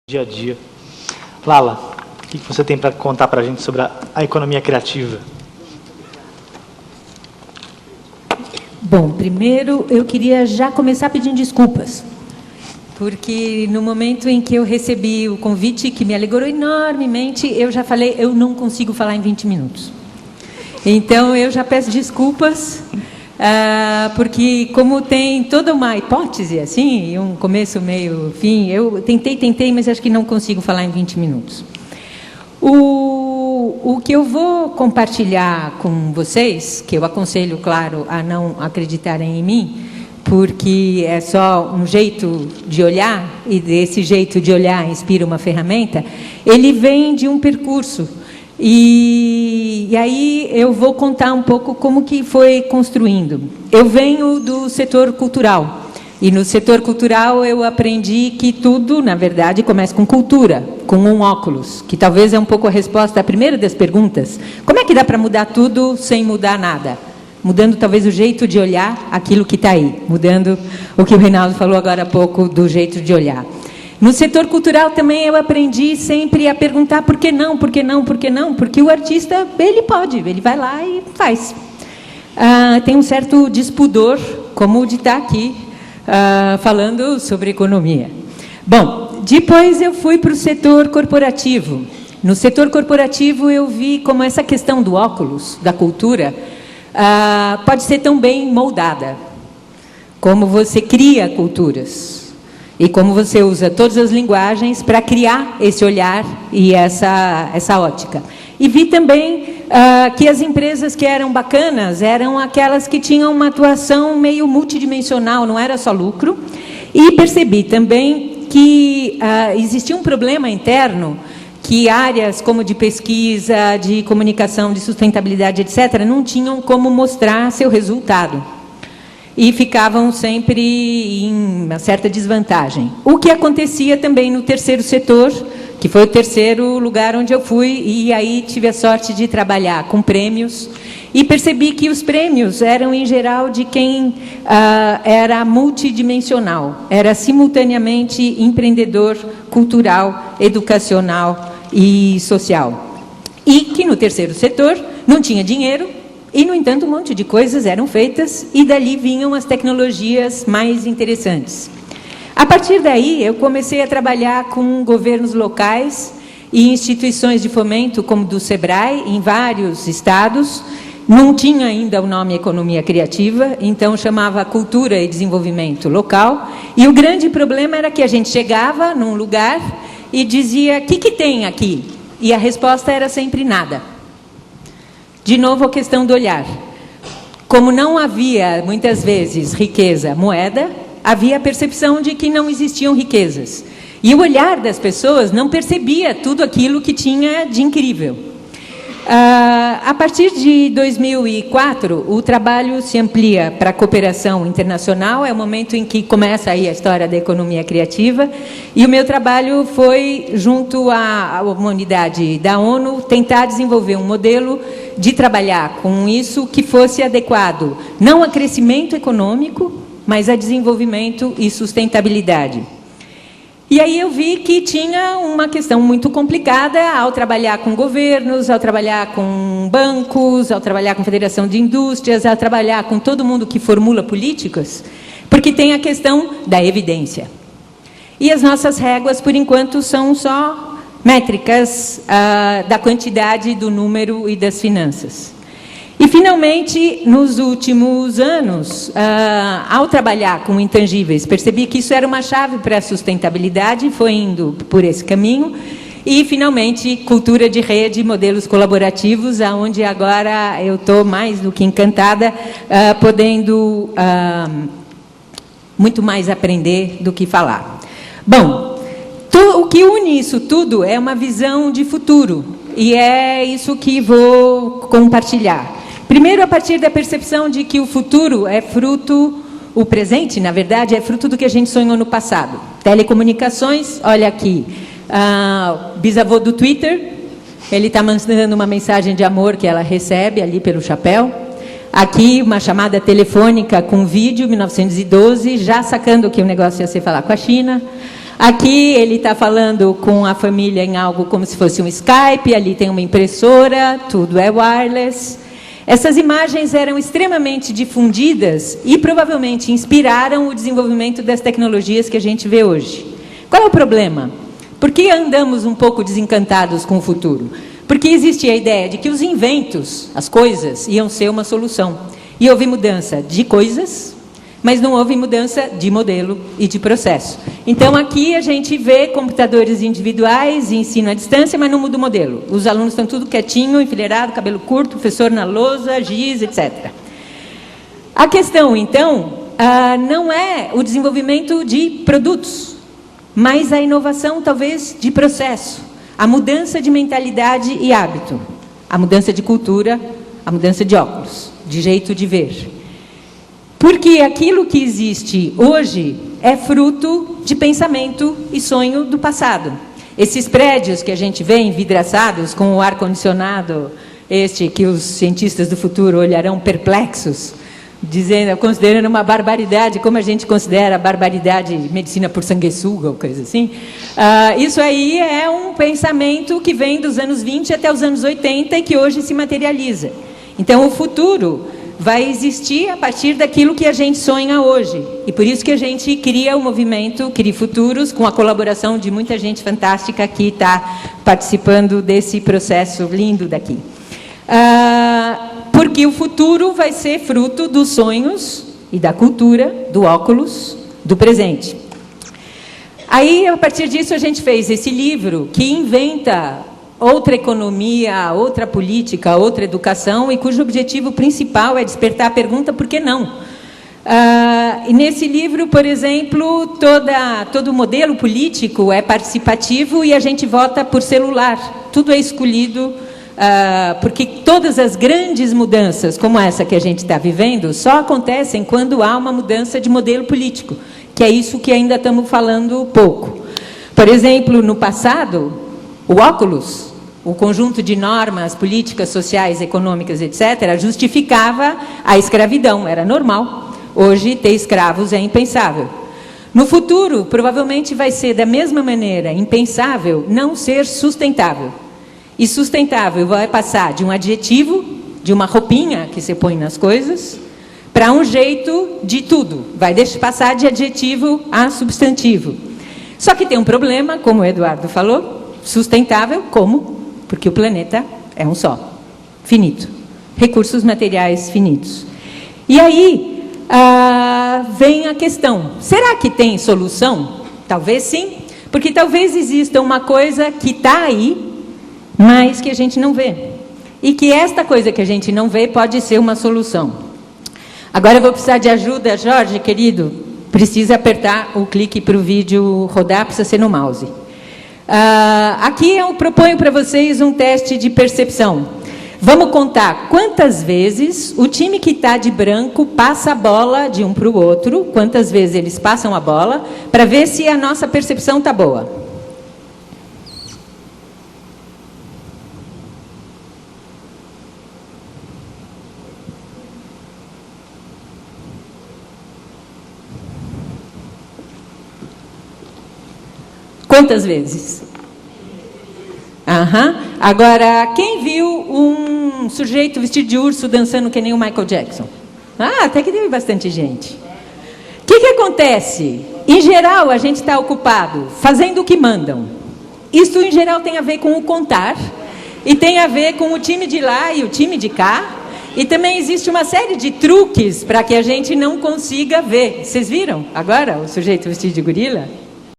dia a dia. Lala, o que você tem para contar para a gente sobre a economia criativa? Bom, primeiro eu queria já começar pedindo desculpas, porque no momento em que eu recebi o convite, que me alegrou enormemente, eu já falei, eu não consigo falar em 20 minutos. Então, eu já peço desculpas, porque como tem toda uma hipótese, assim, um começo, meio, fim, eu tentei, mas acho que não consigo falar em 20 minutos. O que eu vou compartilhar com vocês, que eu aconselho, claro, a não acreditarem em mim, porque é só um jeito de olhar, e desse jeito de olhar inspira uma ferramenta, ele vem de um percurso. E aí eu vou contar um pouco como que foi construindo. Eu venho do setor cultural, e no setor cultural eu aprendi que tudo, na verdade, começa com cultura, com um óculos, que talvez é um pouco a resposta à primeira das perguntas. Como é que dá para mudar tudo sem mudar nada? Mudando talvez o jeito de olhar aquilo que está aí, mudando o que o Reinaldo falou agora há pouco do jeito de olhar. No setor cultural também eu aprendi sempre a perguntar por que não, por que não, por que não, porque o artista, ele pode, ele vai lá e faz. Tem um certo despudor, como o de estar aqui, falando sobre economia. Bom, depois eu fui para o setor corporativo. No setor corporativo eu vi como essa questão do óculos, da cultura, pode ser tão bem moldada, como você cria culturas. E como você usa todas as linguagens para criar esse olhar e essa ótica. E vi também que as empresas que eram bacanas eram aquelas que tinham uma atuação meio multidimensional, não era só lucro. E percebi também que existia um problema interno, que áreas como de pesquisa, de comunicação, de sustentabilidade, etc., não tinham como mostrar seu resultado. E ficavam sempre em uma certa desvantagem. O que acontecia também no terceiro setor, que foi o terceiro lugar onde eu fui, e aí tive a sorte de trabalhar com prêmios, e percebi que os prêmios eram, em geral, de quem era multidimensional, era simultaneamente empreendedor, cultural, educacional e social. E que no terceiro setor não tinha dinheiro, e, no entanto, um monte de coisas eram feitas e dali vinham as tecnologias mais interessantes. A partir daí, eu comecei a trabalhar com governos locais e instituições de fomento, como do SEBRAE, em vários estados. Não tinha ainda o nome Economia Criativa, então chamava Cultura e Desenvolvimento Local. E o grande problema era que a gente chegava num lugar e dizia, o que tem aqui? E a resposta era sempre nada. De novo, a questão do olhar. Como não havia, muitas vezes, riqueza, moeda, havia a percepção de que não existiam riquezas. E o olhar das pessoas não percebia tudo aquilo que tinha de incrível. A partir de 2004, o trabalho se amplia para a cooperação internacional, é o momento em que começa aí a história da economia criativa, e o meu trabalho foi, junto à unidade da ONU, tentar desenvolver um modelo de trabalhar com isso que fosse adequado, não a crescimento econômico, mas a desenvolvimento e sustentabilidade. E aí eu vi que tinha uma questão muito complicada ao trabalhar com governos, ao trabalhar com bancos, ao trabalhar com federação de indústrias, ao trabalhar com todo mundo que formula políticas, porque tem a questão da evidência. E as nossas réguas, por enquanto, são só métricas da quantidade, do número e das finanças. E, finalmente, nos últimos anos, ao trabalhar com intangíveis, percebi que isso era uma chave para a sustentabilidade, foi indo por esse caminho, e, finalmente, cultura de rede, modelos colaborativos, onde agora eu estou mais do que encantada, podendo muito mais aprender do que falar. Bom, o que une isso tudo é uma visão de futuro, e é isso que vou compartilhar. Primeiro, a partir da percepção de que o futuro é fruto, o presente, na verdade, é fruto do que a gente sonhou no passado. Telecomunicações, olha aqui, bisavô do Twitter, ele está mandando uma mensagem de amor que ela recebe ali pelo chapéu. Aqui, uma chamada telefônica com vídeo, 1912, já sacando que o negócio ia ser falar com a China. Aqui ele está falando com a família em algo como se fosse um Skype, ali tem uma impressora, tudo é wireless. Essas imagens eram extremamente difundidas e provavelmente inspiraram o desenvolvimento das tecnologias que a gente vê hoje. Qual é o problema? Por que andamos um pouco desencantados com o futuro? Porque existe a ideia de que os inventos, as coisas, iam ser uma solução. E houve mudança de coisas, mas não houve mudança de modelo e de processo. Então, aqui a gente vê computadores individuais e ensino à distância, mas não muda o modelo. Os alunos estão tudo quietinho, enfileirado, cabelo curto, professor na lousa, giz, etc. A questão, então, não é o desenvolvimento de produtos, mas a inovação, talvez, de processo. A mudança de mentalidade e hábito. A mudança de cultura, a mudança de óculos, de jeito de ver. Porque aquilo que existe hoje é fruto de pensamento e sonho do passado. Esses prédios que a gente vê envidraçados com o ar-condicionado, este que os cientistas do futuro olharão perplexos, dizendo, considerando uma barbaridade, como a gente considera a barbaridade medicina por sanguessuga ou coisa assim. Isso aí é um pensamento que vem dos anos 20 até os anos 80 e que hoje se materializa. Então, o futuro vai existir a partir daquilo que a gente sonha hoje. E por isso que a gente cria o movimento Crie Futuros, com a colaboração de muita gente fantástica que está participando desse processo lindo daqui. Porque o futuro vai ser fruto dos sonhos e da cultura, do óculos, do presente. Aí, a partir disso, a gente fez esse livro que inventa outra economia, outra política, outra educação, e cujo objetivo principal é despertar a pergunta por que não? E nesse livro, por exemplo, todo o modelo político é participativo e a gente vota por celular. Tudo é escolhido, porque todas as grandes mudanças, como essa que a gente está vivendo, só acontecem quando há uma mudança de modelo político, que é isso que ainda estamos falando pouco. Por exemplo, no passado, o óculos, o conjunto de normas políticas, sociais, econômicas, etc., justificava a escravidão, era normal. Hoje, ter escravos é impensável. No futuro, provavelmente vai ser da mesma maneira impensável não ser sustentável. E sustentável vai passar de um adjetivo, de uma roupinha que você põe nas coisas, para um jeito de tudo. Vai passar de adjetivo a substantivo. Só que tem um problema, como o Eduardo falou. Sustentável, como? Porque o planeta é um só, finito. Recursos materiais finitos. E aí, vem a questão, será que tem solução? Talvez sim, porque talvez exista uma coisa que está aí, mas que a gente não vê. E que esta coisa que a gente não vê pode ser uma solução. Agora eu vou precisar de ajuda, Jorge, querido. Precisa apertar o clique para o vídeo rodar, precisa ser no mouse. Aqui eu proponho para vocês um teste de percepção. Vamos contar quantas vezes o time que está de branco passa a bola de um para o outro, quantas vezes eles passam a bola, para ver se a nossa percepção está boa. Quantas vezes? Agora, quem viu um sujeito vestido de urso dançando que nem o Michael Jackson? Até que teve bastante gente. O que acontece? Em geral, a gente está ocupado fazendo o que mandam. Isso, em geral, tem a ver com o contar, e tem a ver com o time de lá e o time de cá, e também existe uma série de truques para que a gente não consiga ver. Vocês viram agora o sujeito vestido de gorila?